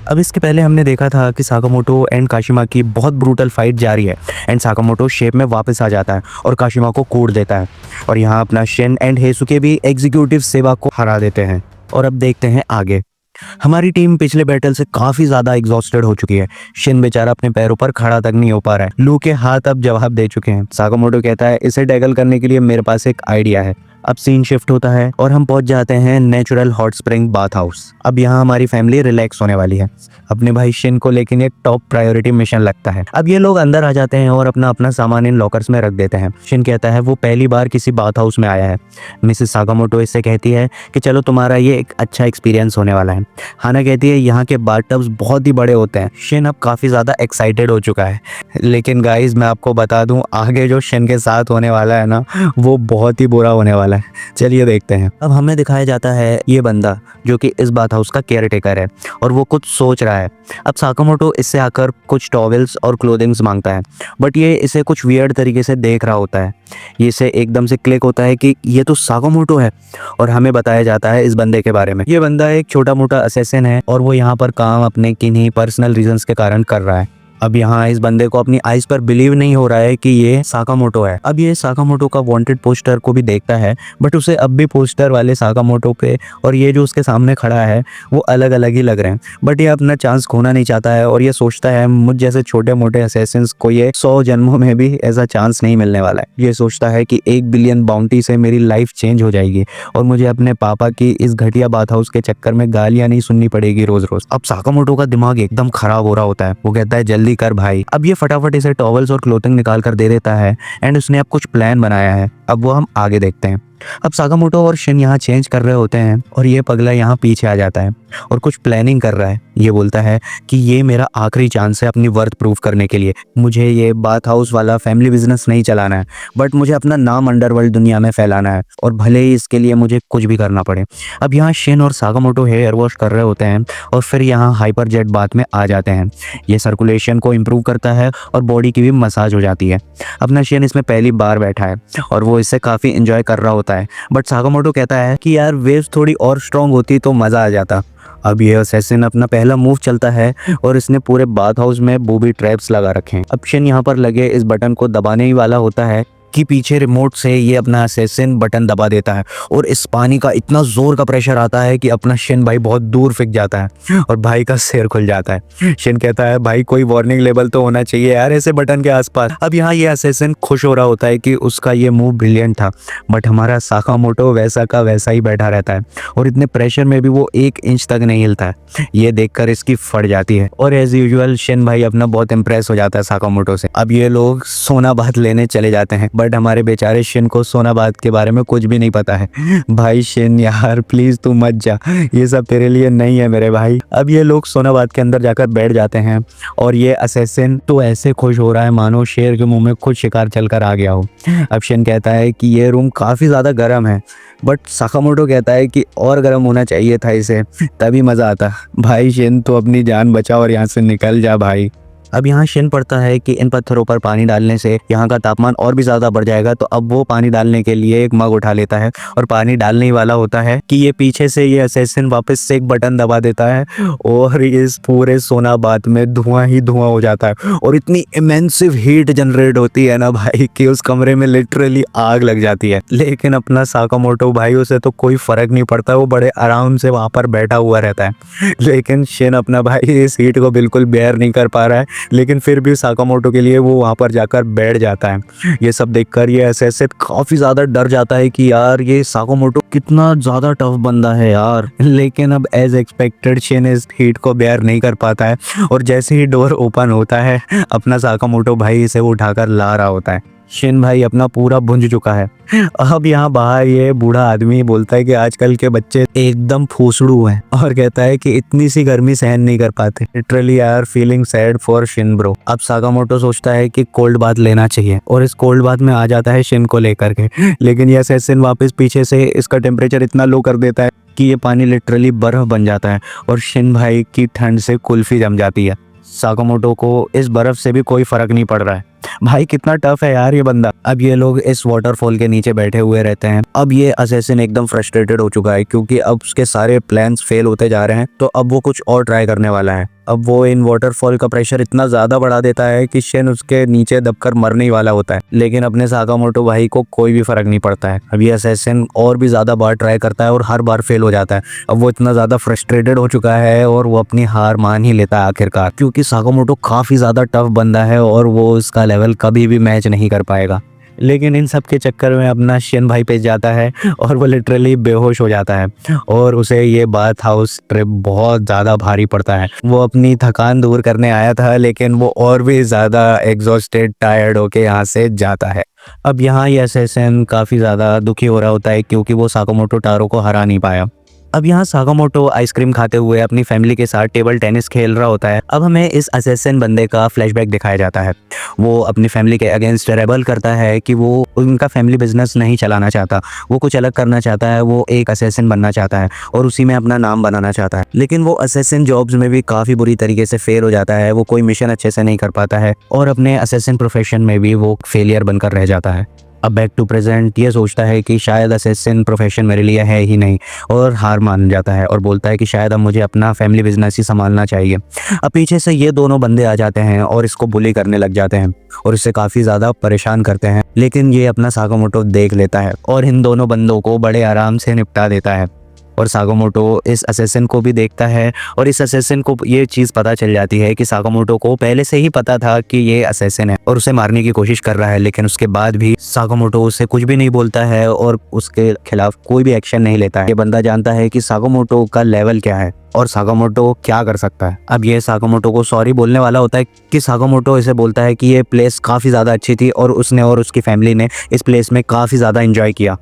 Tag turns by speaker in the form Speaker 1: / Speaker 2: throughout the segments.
Speaker 1: अब इसके पहले हमने देखा था कि साकामोटो एंड काशिमा की बहुत ब्रूटल फाइट जारी है एंड साकामोटो शेप में वापस आ जाता है और काशिमा को कूट देता है और यहाँ अपना शिन एंड हेसुके भी एग्जीक्यूटिव सेवा को हरा देते हैं। और अब देखते हैं आगे। हमारी टीम पिछले बैटल से काफी ज्यादा एग्जॉस्टेड हो चुकी है। शिन बेचारा अपने पैरों पर खड़ा तक नहीं हो पा रहा है। लू के हाथ अब जवाब दे चुके हैं। साकामोटो कहता है इसे टैकल करने के लिए मेरे पास एक आइडिया है। अब सीन शिफ्ट होता है और हम पहुंच जाते हैं natural hot spring bath house. अब यहाँ हमारी फैमिली रिलैक्स होने वाली है। अपने भाई शिन को लेकिन एक टॉप प्रायोरिटी मिशन लगता है। अब ये लोग अंदर आ जाते हैं और अपना अपना सामान इन लॉकर्स में रख देते हैं। शिन कहता है वो पहली बार किसी बाथ हाउस में आया है। मिसेस साकामोटो इससे कहती है कि चलो तुम्हारा ये एक अच्छा एक्सपीरियंस होने वाला है। हाना कहती है यहाँ के बाथ टब्स बहुत ही बड़े होते हैं। शिन अब काफी ज्यादा एक्साइटेड हो चुका है। लेकिन गाइज मैं आपको बता दूं आगे जो शिन के साथ होने वाला है ना वो बहुत ही बुरा होने वाला है। चलिए देखते हैं। अब हमें दिखाया जाता है ये बंदा जो कि इस बाथ हाउस का केयर टेकर है और वो कुछ सोच रहा है। अब साकामोटो इससे आकर कुछ टॉवेल्स और क्लोथिंग्स मांगता है बट ये इसे कुछ वियर्ड तरीके से देख रहा होता है। ये इसे एकदम से क्लिक होता है कि ये तो साकामोटो है और हमें बताया जाता है इस बंदे के बारे में। ये बंदा एक छोटा मोटा असैसिन है और वो यहाँ पर काम अपने किन्हीं पर्सनल रीजंस के कारण कर रहा है। अब यहाँ इस बंदे को अपनी आइज पर बिलीव नहीं हो रहा है कि ये साकामोटो है। अब ये साकामोटो का वांटेड पोस्टर को भी देखता है बट उसे अब भी पोस्टर वाले साकामोटो पे और ये जो उसके सामने खड़ा है वो अलग अलग ही लग रहे हैं। बट ये अपना चांस खोना नहीं चाहता है और ये सोचता है मुझ जैसे छोटे मोटे असैसिन्स को ये 100 जन्मों में भी ऐसा चांस नहीं मिलने वाला है। ये सोचता है कि 1 बिलियन बाउंटी से मेरी लाइफ चेंज हो जाएगी और मुझे अपने पापा की इस घटिया बाथ हाउस के चक्कर में गालियां नहीं सुननी पड़ेगी रोज रोज। अब साकामोटो का दिमाग एकदम खराब हो रहा होता है। वो कहता है जल्दी कर भाई। अब ये फटाफट इसे टॉवल्स और क्लोथिंग निकाल कर दे देता है एंड उसने अब कुछ प्लान बनाया है। अब वो हम आगे देखते हैं। अब साकामोटो और शिन यहाँ चेंज कर रहे होते हैं और ये पगला यहाँ पीछे आ जाता है और कुछ प्लानिंग कर रहा है। ये बोलता है कि ये मेरा आखिरी चांस है अपनी वर्थ प्रूफ करने के लिए। मुझे ये बाथ हाउस वाला फैमिली बिजनेस नहीं चलाना है बट मुझे अपना नाम अंडरवर्ल्ड दुनिया में फैलाना है और भले ही इसके लिए मुझे कुछ भी करना पड़े। अब यहाँ शिन और साकामोटो हेयर वॉश कर रहे होते हैं और फिर यहाँ हाइपर जेट बाथ में आ जाते हैं। ये सर्कुलेशन को इम्प्रूव करता है और बॉडी की भी मसाज हो जाती है। अपना शिन इसमें पहली बार बैठा है और वो इससे काफ़ी इंजॉय कर रहा होता है बट साकामोटो कहता है कि यार वेव्स थोड़ी और स्ट्रॉन्ग होती तो मज़ा आ जाता। अब ये असैसिन अपना पहला मूव चलता है और इसने पूरे बाथ हाउस में बूबी ट्रैप्स लगा रखे हैं। अब शिन यहाँ पर लगे इस बटन को दबाने ही वाला होता है कि पीछे रिमोट से ये अपना असैसिन बटन दबा देता है और इस पानी का इतना जोर का प्रेशर आता है कि अपना शिन भाई बहुत दूर फेंक जाता है और भाई का सिर खुल जाता है। शिन कहता है भाई कोई वार्निंग लेवल तो होना चाहिए यार ऐसे बटन के आसपास। अब यहाँ ये असैसिन खुश हो रहा होता है कि उसका ये मूव ब्रिलियंट था बट हमारा साकामोटो वैसा का वैसा ही बैठा रहता है और इतने प्रेशर में भी वो 1 इंच तक नहीं हिलता है। ये देखकर इसकी फट जाती है और एज यूजुअल शिन भाई अपना बहुत इंप्रेस हो जाता है साकामोटो से। अब ये लोग सोना बात लेने चले जाते हैं बट हमारे बेचारे शिन को सोना बात के बारे में कुछ भी नहीं पता है। भाई शिन यार प्लीज तू मत जा, ये सब तेरे लिए नहीं है मेरे भाई। अब ये लोग सोना बात के अंदर जाकर बैठ जाते हैं और ये असैसिन तो ऐसे खुश हो रहा है मानो शेर के मुंह में खुद शिकार चलकर आ गया हो। अब शिन कहता है कि ये रूम काफी ज्यादा गर्म है बट साकामोटो कहता है कि और गर्म होना चाहिए था इसे तभी मजा आता। भाई शिन तो अपनी जान बचा और यहाँ से निकल जा भाई। अब यहाँ शिन पड़ता है कि इन पत्थरों पर पानी डालने से यहाँ का तापमान और भी ज़्यादा बढ़ जाएगा। तो अब वो पानी डालने के लिए एक मग उठा लेता है और पानी डालने ही वाला होता है कि ये पीछे से ये असैसिन वापस से एक बटन दबा देता है और इस पूरे सोना बाथ में धुआं ही धुआं हो जाता है और इतनी इमेंसिव हीट जनरेट होती है ना भाई कि उस कमरे में लिटरली आग लग जाती है। लेकिन अपना साकामोटो भाई उसे तो कोई फर्क नहीं पड़ता, वो बड़े आराम से वहाँ पर बैठा हुआ रहता है। लेकिन शिन अपना भाई इस हीट को बिल्कुल बेयर नहीं कर पा रहा है लेकिन फिर भी साकामोटो के लिए वो वहां पर जाकर बैठ जाता है। ये सब देखकर ये असैसिन काफी ज्यादा डर जाता है कि यार ये साकामोटो कितना ज्यादा टफ बंदा है यार। लेकिन अब एज एक्सपेक्टेड शिन इस हीट को बेयर नहीं कर पाता है और जैसे ही डोर ओपन होता है अपना साकामोटो भाई इसे उठाकर ला रहा होता है। शिन भाई अपना पूरा भुंज चुका है। अब यहाँ बाहर ये बूढ़ा आदमी बोलता है कि आजकल के बच्चे एकदम फूसड़ू हैं और कहता है कि इतनी सी गर्मी सहन नहीं कर पाते। लिटरली यार feeling sad for Shin bro. अब साकामोटो सोचता है कि कोल्ड बाथ लेना चाहिए और इस कोल्ड बाथ में आ जाता है शिन को लेकर के। लेकिन ये असैसिन वापस पीछे से इसका टेम्परेचर इतना लो कर देता है कि ये पानी लिटरली बर्फ बन जाता है और शिन भाई की ठंड से कुल्फी जम जाती है। साकामोटो को इस बर्फ से भी कोई फर्क नहीं पड़ रहा है। भाई कितना टफ है यार ये बंदा। अब ये लोग इस वाटरफॉल के नीचे बैठे हुए रहते हैं। अब ये असैसिन एकदम फ्रस्ट्रेटेड हो चुका है क्योंकि अब उसके सारे प्लान्स फेल होते जा रहे हैं, तो अब वो कुछ और ट्राई करने वाला है। अब वो इन वाटरफॉल का प्रेशर इतना ज्यादा बढ़ा देता है कि शिन उसके नीचे दबकर मरने ही वाला होता है, लेकिन अपने साकामोटो भाई को कोई भी फर्क नहीं पड़ता है। अब ये असैसिन और भी ज्यादा बार ट्राई करता है और हर बार फेल हो जाता है। अब वो इतना ज्यादा फ्रस्ट्रेटेड हो चुका है और वो अपनी हार मान ही लेता है आखिरकार, क्योंकि साकामोटो काफी ज्यादा टफ बंदा है और वो उसका लेवल कभी भी मैच नहीं कर पाएगा। लेकिन इन सब के चक्कर में अपना शिन भाई पे जाता है और वो लिटरली बेहोश हो जाता है और उसे ये बात हाउस ट्रिप बहुत ज़्यादा भारी पड़ता है। वो अपनी थकान दूर करने आया था, लेकिन वो और भी ज़्यादा एग्जॉस्टेड टायर्ड होके यहाँ से जाता है। अब यहाँ ये असैसिन काफ़ी ज़्यादा दुखी हो रहा होता है क्योंकि वो साकामोटो टारो को हरा नहीं पाया। अब यहाँ साकामोटो आइसक्रीम खाते हुए अपनी फैमिली के साथ टेबल टेनिस खेल रहा होता है। अब हमें इस असैसिन बंदे का फ्लैशबैक दिखाया जाता है। वो अपनी फैमिली के अगेंस्ट रेबल करता है कि वो उनका फैमिली बिजनेस नहीं चलाना चाहता, वो कुछ अलग करना चाहता है, वो एक असैसिन बनना चाहता है और उसी में अपना नाम बनाना चाहता है। लेकिन वो असैसिन जॉब्स में भी काफ़ी बुरी तरीके से फेल हो जाता है, वो कोई मिशन अच्छे से नहीं कर पाता है और अपने असैसिन प्रोफेशन में भी वो फेलियर बनकर रह जाता है। अब बैक टू प्रेजेंट ये सोचता है कि शायद असैसिन प्रोफेशन मेरे लिए है ही नहीं और हार मान जाता है और बोलता है कि शायद अब मुझे अपना फैमिली बिजनेस ही संभालना चाहिए। अब पीछे से ये दोनों बंदे आ जाते हैं और इसको बुली करने लग जाते हैं और इससे काफ़ी ज़्यादा परेशान करते हैं, लेकिन ये अपना साकामोटो देख लेता है और इन दोनों बंदों को बड़े आराम से निपटा देता है। और साकामोटो इस असैसिन को भी देखता है और इस असैसिन को ये चीज़ पता चल जाती है कि साकामोटो को पहले से ही पता था कि ये असैसिन है और उसे मारने की कोशिश कर रहा है, लेकिन उसके बाद भी साकामोटो उसे कुछ भी नहीं बोलता है और उसके खिलाफ कोई भी एक्शन नहीं लेता है। ये बंदा जानता है कि साकामोटो का लेवल क्या है और साकामोटो क्या कर सकता है। अब ये साकामोटो को सॉरी बोलने वाला होता है कि साकामोटो इसे बोलता है कि ये प्लेस काफ़ी ज़्यादा अच्छी थी और उसने और उसकी फैमिली ने इस प्लेस में काफ़ी ज़्यादा एंजॉय किया।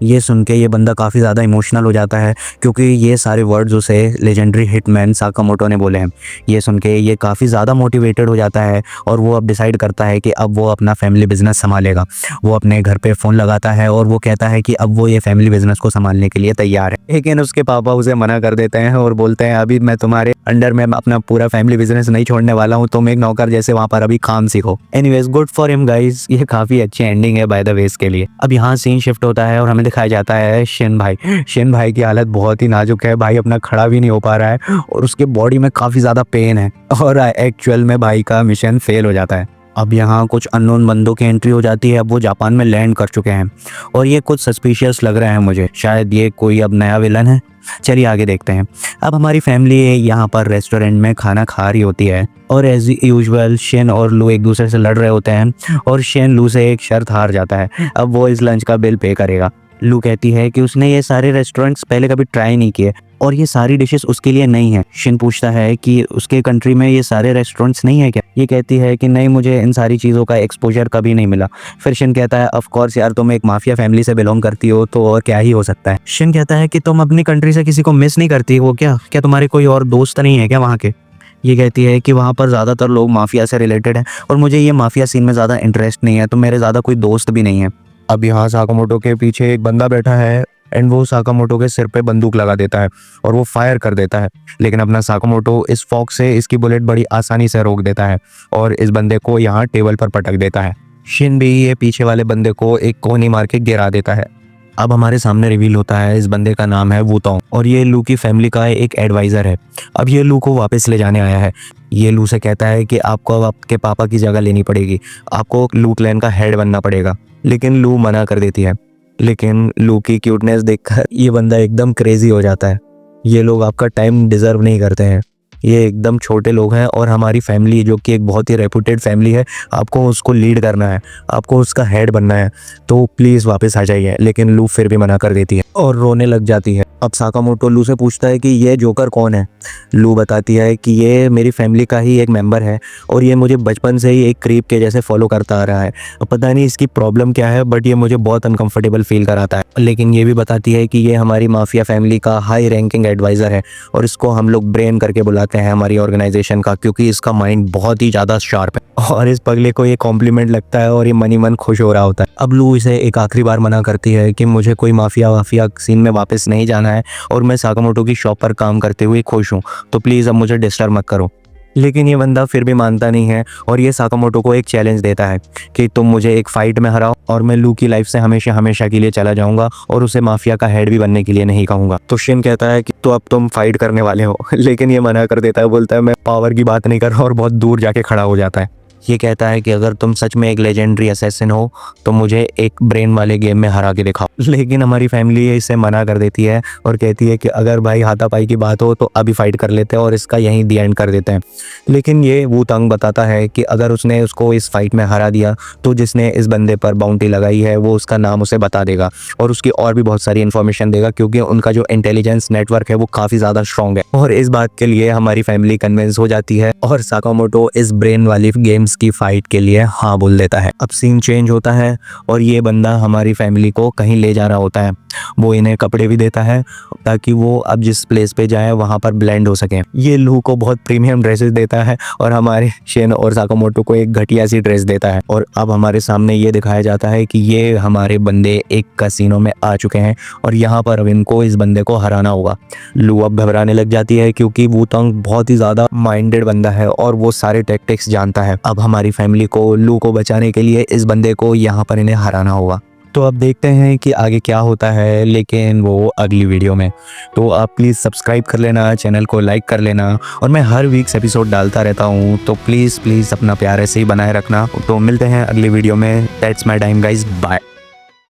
Speaker 1: ये सुन के ये बंदा काफ़ी ज़्यादा इमोशनल हो जाता है क्योंकि ये सारे वर्ड्स उसे लेजेंडरी हिटमैन साकामोटो ने बोले हैं। ये सुन के ये काफ़ी ज़्यादा मोटिवेटेड हो जाता है और वो अब डिसाइड करता है कि अब वो अपना फैमिली बिजनेस संभालेगा। वो अपने घर पे फ़ोन लगाता है और वो कहता है कि अब वो ये फैमिली बिजनेस को संभालने के लिए तैयार है, लेकिन उसके पापा उसे मना कर देते हैं और बोलते हैं अभी मैं तुम्हारे अंडर में अपना पूरा फैमिली बिजनेस नहीं छोड़ने वाला हूँ, तुम एक नौकर जैसे वहाँ पर अभी काम सीखो। Anyways good for him guys, ये काफ़ी अच्छी एंडिंग है बाय द वे इसके लिए। अब यहाँ सीन शिफ्ट होता है और हमें दिखाया जाता है शिन भाई। शिन भाई की हालत बहुत ही नाजुक है, भाई अपना खड़ा भी नहीं हो पा रहा है और उसके बॉडी में काफ़ी ज़्यादा पेन है और एक्चुअल में भाई का मिशन फेल हो जाता है। अब यहाँ कुछ अननोन बंदों की एंट्री हो जाती है। अब वो जापान में लैंड कर चुके हैं और ये कुछ सस्पिशियस लग रहे हैं मुझे, शायद ये कोई अब नया विलन है। चलिए आगे देखते हैं। अब हमारी फैमिली यहाँ पर रेस्टोरेंट में खाना खा रही होती है और एज यूजुअल शिन और लू एक दूसरे से लड़ रहे होते हैं और शिन लू से एक शर्त हार जाता है, अब वो इस लंच का बिल पे करेगा। लू कहती है कि उसने ये सारे रेस्टोरेंट्स पहले कभी ट्राई नहीं किए और ये सारी डिशेस उसके लिए नहीं है। शिन पूछता है कि उसके कंट्री में ये सारे रेस्टोरेंट्स नहीं है क्या? ये कहती है कि नहीं, मुझे इन सारी चीज़ों का एक्सपोजर कभी नहीं मिला। फिर शिन कहता है ऑफ कोर्स यार, तुम एक माफिया फैमिली से बिलोंग करती हो तो और क्या ही हो सकता है। शिन कहता है कि तुम अपनी कंट्री से किसी को मिस नहीं करती हो क्या तुम्हारे कोई और दोस्त नहीं है क्या वहाँ के? ये कहती है कि वहाँ पर ज़्यादातर लोग माफिया से रिलेटेड हैं और मुझे ये माफिया सीन में ज़्यादा इंटरेस्ट नहीं है, तो मेरे ज़्यादा कोई दोस्त भी नहीं है। अब यहाँ साकामोटो के पीछे एक बंदा बैठा है एंड वो साकामोटो के सिर पे बंदूक लगा देता है और वो फायर कर देता है, लेकिन अपना साकामोटो इस फॉक से इसकी बुलेट बड़ी आसानी से रोक देता है और इस बंदे को यहाँ टेबल पर पटक देता है। शिन भी ये पीछे वाले बंदे को एक कोहनी मार के गिरा देता है। अब हमारे सामने रिवील होता है इस बंदे का नाम है वूतोंग और ये लू की फैमिली का एक एडवाइज़र है। अब ये लू को वापस ले जाने आया है। ये लू से कहता है कि आपको अब आपके पापा की जगह लेनी पड़ेगी, आपको लू क्लैन का हेड बनना पड़ेगा, लेकिन लू मना कर देती है। लेकिन लू की क्यूटनेस देखकर ये बंदा एकदम क्रेजी हो जाता है। ये लोग आपका टाइम डिजर्व नहीं करते हैं, ये एकदम छोटे लोग हैं और हमारी फैमिली जो कि एक बहुत ही रेपुटेड फैमिली है, आपको उसको लीड करना है, आपको उसका हेड बनना है, तो प्लीज़ वापस आ जाइए। लेकिन लू फिर भी मना कर देती है और रोने लग जाती है। अब साकामोटो लू से पूछता है कि ये जोकर कौन है। लू बताती है कि ये मेरी फैमिली का ही एक मेंबर है और ये मुझे बचपन से ही एक क्रीप के जैसे फॉलो करता आ रहा है। पता नहीं इसकी प्रॉब्लम क्या है, बट ये मुझे बहुत अनकंफर्टेबल फील कराता है। लेकिन ये भी बताती है कि ये हमारी माफिया फैमिली का हाई रैंकिंग एडवाइज़र है और इसको हम लोग ब्रेन करके बुलाते हैं हमारी ऑर्गेनाइजेशन का, क्योंकि इसका माइंड बहुत ही ज़्यादा शार्प है। और इस पगले को ये कॉम्प्लीमेंट लगता है और ये मनी मन खुश हो रहा होता है। अब लू इसे एक आखिरी बार मना करती है कि मुझे कोई माफिया सीन में वापस नहीं जाना है और मैं साकामोटो की शॉप पर काम करते हुए खुश हूँ, तो प्लीज़ अब मुझे डिस्टर्ब मत करो। लेकिन ये बंदा फिर भी मानता नहीं है और ये साकामोटो को एक चैलेंज देता है कि तुम मुझे एक फाइट में हराओ और मैं लू की लाइफ से हमेशा हमेशा के लिए चला जाऊंगा और उसे माफिया का हेड भी बनने के लिए नहीं कहूंगा। तो शिन कहता है कि तो अब तुम फाइट करने वाले हो, लेकिन ये मना कर देता है, बोलता है मैं पावर की बात नहीं कर रहा और बहुत दूर जाके खड़ा हो जाता है। ये कहता है कि अगर तुम सच में एक लेजेंडरी असैसिन हो तो मुझे एक ब्रेन वाले गेम में हरा के दिखाओ। लेकिन हमारी फैमिली इसे मना कर देती है और कहती है कि अगर भाई हाथापाई की बात हो तो अभी फाइट कर लेते हैं और इसका यहीं दी एंड कर देते हैं। लेकिन ये वू तंग बताता है कि अगर उसने उसको इस फाइट में हरा दिया तो जिसने इस बंदे पर बाउंटी लगाई है वो उसका नाम उसे बता देगा और उसकी और भी बहुत सारी इन्फॉर्मेशन देगा, क्योंकि उनका जो इंटेलिजेंस नेटवर्क है वो काफ़ी ज़्यादा स्ट्रॉन्ग है। और इस बात के लिए हमारी फैमिली कन्विंस हो जाती है और साकामोटो इस ब्रेन वाली गेम्स की फाइट के लिए हाँ बोल देता है। अब सीन चेंज होता है और ये बंदा हमारी फैमिली को कहीं ले जा रहा होता है। वो इन्हें कपड़े भी देता है ताकि वो अब जिस प्लेस पे जाए वहाँ पर ब्लेंड हो सके। ये लू को बहुत प्रीमियम ड्रेसेस देता है और हमारे शिन और साकामोटो को एक घटिया सी ड्रेस देता है। और अब हमारे सामने ये दिखाया जाता है कि ये हमारे बंदे एक कैसीनो में आ चुके हैं और यहाँ पर अब इनको इस बंदे को हराना होगा। लू अब घबराने लग जाती है क्योंकि वू तंग बहुत ही ज़्यादा माइंडेड बंदा है और वो सारे टैक्टिक्स जानता है। अब हमारी फैमिली को लू को बचाने के लिए इस बंदे को यहाँ पर इन्हें हराना होगा। तो अब देखते हैं कि आगे क्या होता है, लेकिन वो अगली वीडियो में। तो आप प्लीज़ सब्सक्राइब कर लेना, चैनल को लाइक कर लेना और मैं हर वीक्स एपिसोड डालता रहता हूँ, तो प्लीज़ अपना प्यार ऐसे ही बनाए रखना। तो मिलते हैं अगली वीडियो में। That's my time guys, bye.